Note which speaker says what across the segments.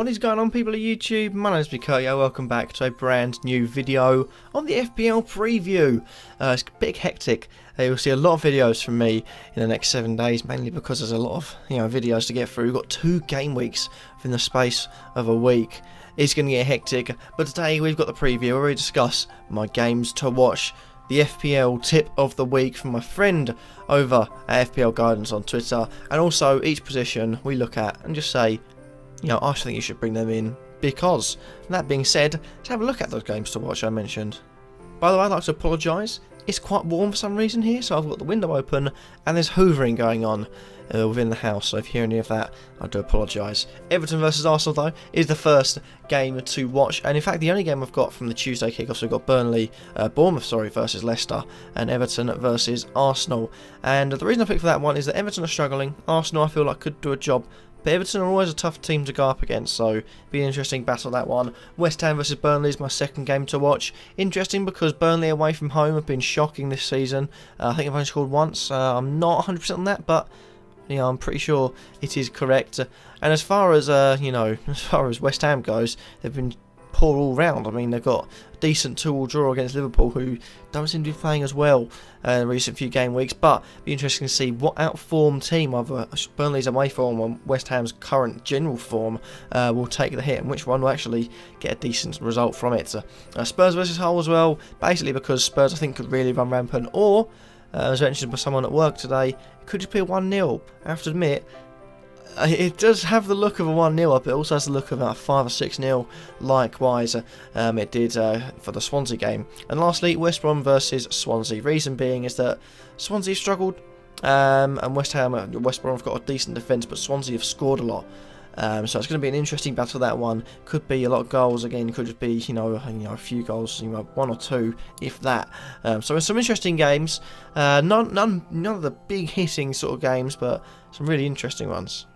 Speaker 1: What is going on, people of YouTube? My name is Mikoyo. Welcome back to a brand new video on the FPL preview. It's a bit hectic. You'll see a lot of videos from me in the next 7 days, mainly because there's a lot of videos to get through. We've got 2 game weeks within the space of a week. It's going to get hectic, but today we've got the preview where we discuss my games to watch, the FPL tip of the week from my friend over at FPL Guidance on Twitter, and also each position we look at and just say, I think you should bring them in because. And that being said, let's have a look at those games to watch I mentioned. By the way, I'd like to apologise. It's quite warm for some reason here, so I've got the window open and there's hoovering going on within the house. So if you hear any of that, I do apologise. Everton versus Arsenal, though, is the first game to watch, and in fact the only game I've got from the Tuesday kickoffs. We've got Bournemouth versus Leicester, and Everton versus Arsenal. And the reason I picked for that one is that Everton are struggling. Arsenal, I feel like, could do a job. But Everton are always a tough team to go up against, so be an interesting battle, that one. West Ham versus Burnley is my second game to watch. Interesting because Burnley away from home have been shocking this season. I think I've only scored once. I'm not 100% on that, but I'm pretty sure it is correct. And as far as as far as West Ham goes, they've been poor all round. I mean, they've got a decent 2-2 draw against Liverpool, who don't seem to be playing as well in the recent few game weeks. But it'll be interesting to see what outformed team, either Burnley's away form or West Ham's current general form, will take the hit, and which one will actually get a decent result from it. Spurs versus Hull as well, basically because Spurs I think could really run rampant, or as mentioned by someone at work today, it could just be a 1-0. I have to admit, it does have the look of a 1-0 up, it also has the look of a 5 or 6-0 likewise. It did for the Swansea game. And lastly, West Brom versus Swansea. Reason being is that Swansea struggled, and West Brom have got a decent defence, but Swansea have scored a lot. So it's going to be an interesting battle, that one. Could be a lot of goals again, could just be a few goals, 1 or 2 if that. So it's some interesting games, none of the big hitting sort of games, but some really interesting ones.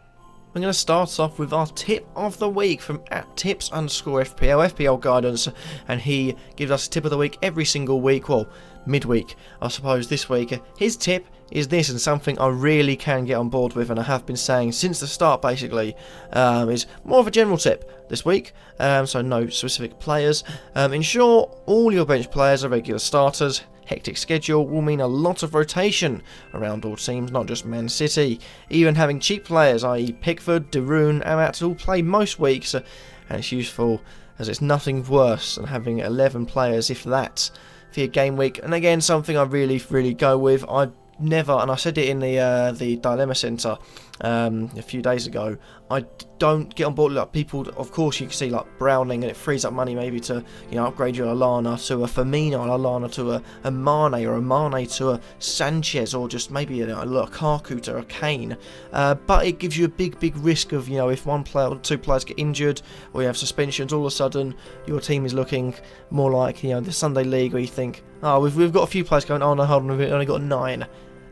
Speaker 1: I'm going to start off with our tip of the week from @tips_FPL Guidance, and he gives us a tip of the week every single week, well, midweek I suppose. This week his tip is this, and something I really can get on board with, and I have been saying since the start basically, is more of a general tip this week, so no specific players. Ensure all your bench players are regular starters. Hectic schedule will mean a lot of rotation around all teams, not just Man City. Even having cheap players, i.e. Pickford, De Bruyne, Amat, all play most weeks, and it's useful as it's nothing worse than having 11 players, if that, for your game week. And again, something I really go with. I never, and I said it in the Dilemma Centre a few days ago, I don't get on board like people. Of course you can see like Browning, and it frees up money maybe to upgrade your Lallana to a Firmino, a Lallana to a Mane, or a Mane to a Sanchez, or just maybe a Lukaku to a Kane, but it gives you a big risk of if one player or 2 players get injured, or you have suspensions, all of a sudden your team is looking more like the Sunday League, where you think, oh, we've got a few players going, oh no, hold on, we've only got 9.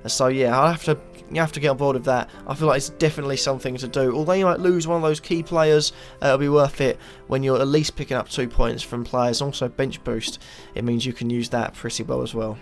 Speaker 1: So yeah, you have to get on board with that. I feel like it's definitely something to do. Although you might lose one of those key players, it'll be worth it when you're at least picking up 2 points from players. Also bench boost, it means you can use that pretty well as well.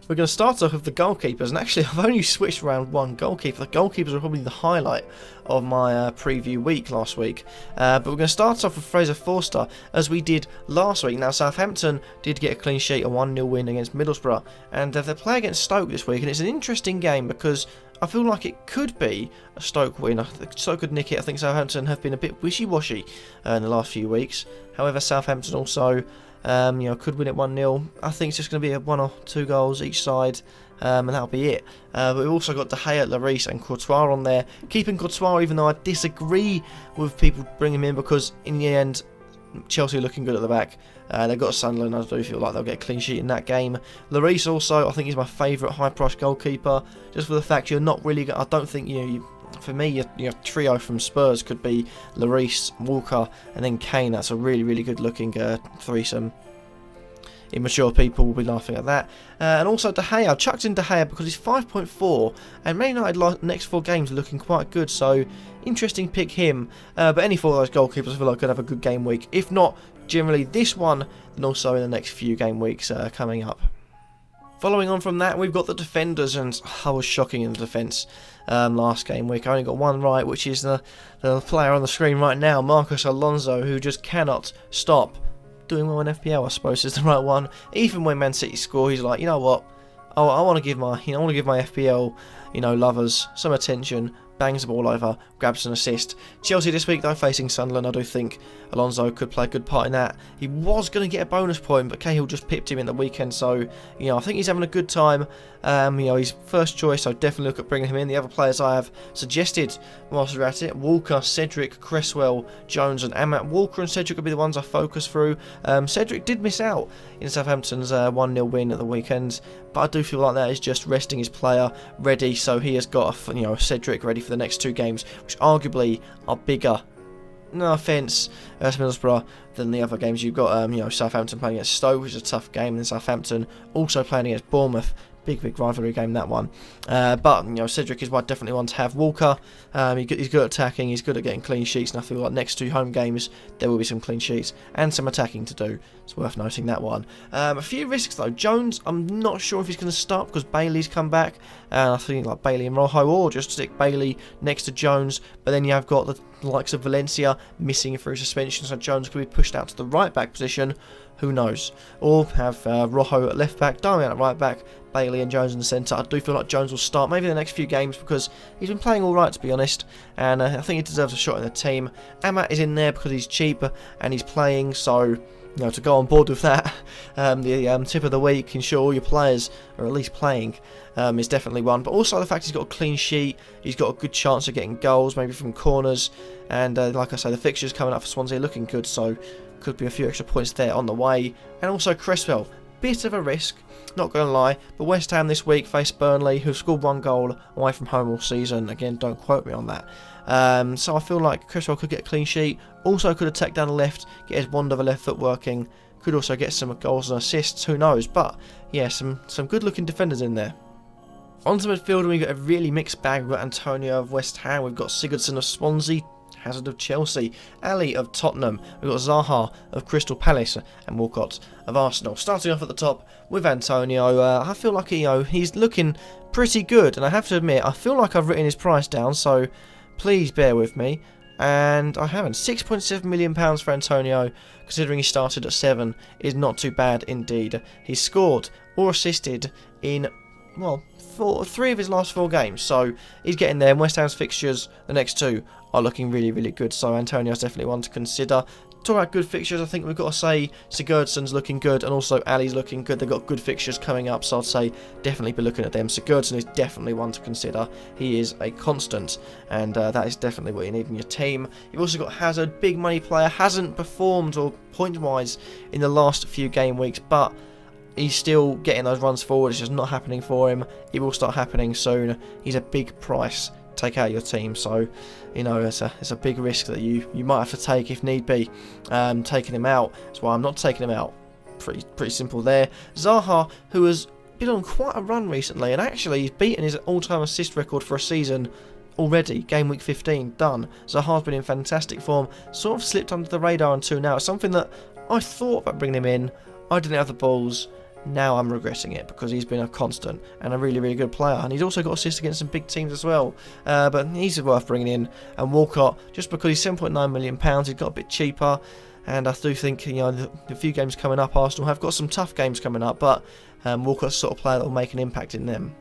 Speaker 1: We're going to start off with the goalkeepers, and actually I've only switched around one goalkeeper. The goalkeepers are probably the highlight of my preview week last week, but we're going to start off with Fraser Forster, as we did last week. Now Southampton did get a clean sheet, a 1-0 win against Middlesbrough, and they play against Stoke this week, and it's an interesting game because I feel like it could be a Stoke win. I think Stoke could nick it. I think Southampton have been a bit wishy-washy in the last few weeks. However, Southampton also could win it 1-0. I think it's just going to be a 1 or 2 goals each side, and that'll be it. But we've also got De Gea, Lloris and Courtois on there. Keeping Courtois, even though I disagree with people bringing him in, because in the end Chelsea are looking good at the back. They've got Sunderland. I do feel like they'll get a clean sheet in that game. Lloris also, I think, is my favourite high-price goalkeeper, just for the fact you're not really. I don't think for me, your trio from Spurs could be Lloris, Walker, and then Kane. That's a really good looking threesome. Immature people will be laughing at that. And also De Gea. I've chucked in De Gea because he's 5.4, and Man United next 4 games are looking quite good, so interesting pick him. But any 4 of those goalkeepers I feel like could have a good game week. If not generally this one, then also in the next few game weeks coming up. Following on from that, we've got the defenders, and I was shocking in the defence last game week. I only got one right, which is the player on the screen right now, Marcos Alonso, who just cannot stop doing well in FPL, I suppose is the right one. Even when Man City score, he's like, you know what, I want to give my FPL, lovers some attention. Bangs the ball over, grabs an assist. Chelsea this week, though, facing Sunderland. I do think Alonso could play a good part in that. He was going to get a bonus point, but Cahill just pipped him in the weekend. So, I think he's having a good time. He's first choice, so definitely look at bringing him in. The other players I have suggested whilst we're at it: Walker, Cedric, Cresswell, Jones, and Amat. Walker and Cedric will be the ones I focus through. Cedric did miss out in Southampton's 1-0 win at the weekend, but I do feel like that is just resting his player ready, so he has got Cedric ready for the next 2 games, which arguably are bigger, no offence, to Middlesbrough, than the other games. You've got Southampton playing against Stoke, which is a tough game, and Southampton also playing against Bournemouth. Big rivalry game, that one. But Cedric is definitely one to have. Walker, he's good at attacking, he's good at getting clean sheets, and I feel like next 2 home games there will be some clean sheets and some attacking to do. It's worth noting that one. A few risks though. Jones, I'm not sure if he's going to start because Bailey's come back. I think like Bailey and Rojo, or just stick Bailey next to Jones. But then you have got the likes of Valencia missing through suspension, so Jones could be pushed out to the right back position. Who knows? Or have Rojo at left back, Darmian at right back, Bailey and Jones in the centre. I do feel like Jones will start maybe the next few games because he's been playing alright, to be honest, and I think he deserves a shot in the team. Amat is in there because he's cheap and he's playing, so to go on board with that, the tip of the week, ensure all your players are at least playing, is definitely one. But also the fact he's got a clean sheet, he's got a good chance of getting goals, maybe from corners, and like I say, the fixtures coming up for Swansea are looking good, so could be a few extra points there on the way. And also Cresswell, bit of a risk, not going to lie, but West Ham this week face Burnley, who've scored 1 goal away from home all season. Again, don't quote me on that. So I feel like Cresswell could get a clean sheet, also could attack down the left, get his wand of a left foot working, could also get some goals and assists, who knows. But yeah, some good looking defenders in there. On to midfield, we've got a really mixed bag. We've got Antonio of West Ham, we've got Sigurdsson of Swansea, Hazard of Chelsea, Ali of Tottenham, we've got Zaha of Crystal Palace, and Walcott of Arsenal. Starting off at the top with Antonio, I feel like he's looking pretty good, and I have to admit, I feel like I've written his price down, so please bear with me. And I haven't. £6.7 million for Antonio, considering he started at 7, is not too bad indeed. He's scored or assisted in, well, 3 of his last 4 games, so he's getting there. And West Ham's fixtures, the next 2, are looking really good, so Antonio's definitely one to consider. Talk about good fixtures, I think we've got to say Sigurdsson's looking good, and also Ali's looking good. They've got good fixtures coming up, so I'd say definitely be looking at them. Sigurdsson is definitely one to consider. He is a constant, and that is definitely what you need in your team. You've also got Hazard, big money player, hasn't performed or point-wise in the last few game weeks, but he's still getting those runs forward. It's just not happening for him. It will start happening soon. He's a big price to take out your team, so it's a big risk that you might have to take if need be. Taking him out, that's why I'm not taking him out. Pretty simple there. Zaha, who has been on quite a run recently, and actually he's beaten his all-time assist record for a season already. Game week 15 done. Zaha's been in fantastic form, sort of slipped under the radar until now. It's something that I thought about bringing him in. I didn't have the balls. Now I'm regretting it because he's been a constant and a really good player, and he's also got assists against some big teams as well. But he's worth bringing in. And Walcott, just because he's £7.9 million, he's got a bit cheaper, and I do think the few games coming up, Arsenal have got some tough games coming up, but Walcott's the sort of player that will make an impact in them.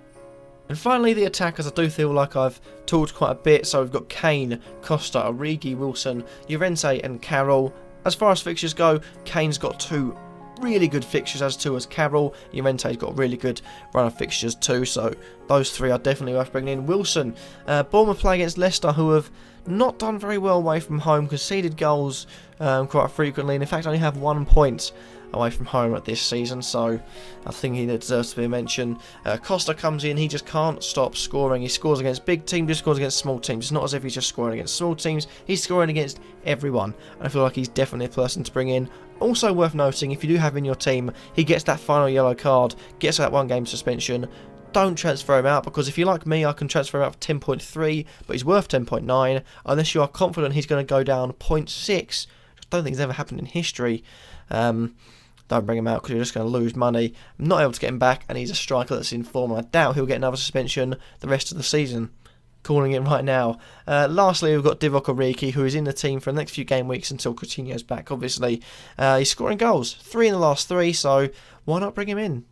Speaker 1: And finally, the attackers, I do feel like I've talked quite a bit. So we've got Kane, Costa, Origi, Wilson, Llorente and Carroll. As far as fixtures go, Kane's got 2 really good fixtures, as Carroll. Llorente's got a really good run of fixtures too, so those 3 are definitely worth bringing in. Wilson, Bournemouth play against Leicester, who have not done very well away from home, conceded goals quite frequently, and in fact only have 1 point away from home at this season, so I think he deserves to be mentioned. Costa comes in, he just can't stop scoring. He scores against big teams, just scores against small teams. It's not as if he's just scoring against small teams, he's scoring against everyone, and I feel like he's definitely a person to bring in. Also worth noting, if you do have in your team, he gets that final yellow card, gets that 1 game suspension, don't transfer him out, because if you're like me, I can transfer him out for 10.3, but he's worth 10.9, unless you are confident he's going to go down 0.6, which I don't think has ever happened in history. Don't don't bring him out because you're just going to lose money. I'm not able to get him back, and he's a striker that's in form. I doubt he'll get another suspension the rest of the season. Calling it right now. Lastly, we've got Divock Origi, who is in the team for the next few game weeks until Coutinho's back, obviously. He's scoring goals, 3 in the last 3, so why not bring him in?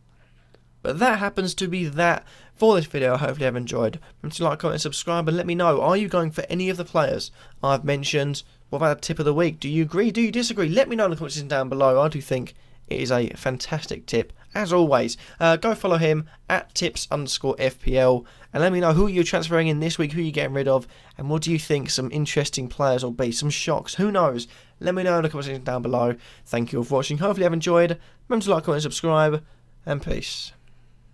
Speaker 1: But that happens to be that for this video. Hopefully you've enjoyed. Remember to like, comment, and subscribe, and let me know, are you going for any of the players I've mentioned? What about the tip of the week? Do you agree? Do you disagree? Let me know in the comments down below. I do think it is a fantastic tip. As always, go follow him at tips_FPL, and let me know who you're transferring in this week, who you're getting rid of, and what do you think some interesting players will be, some shocks, who knows? Let me know in the comments down below. Thank you all for watching. Hopefully you have enjoyed. Remember to like, comment, and subscribe, and peace.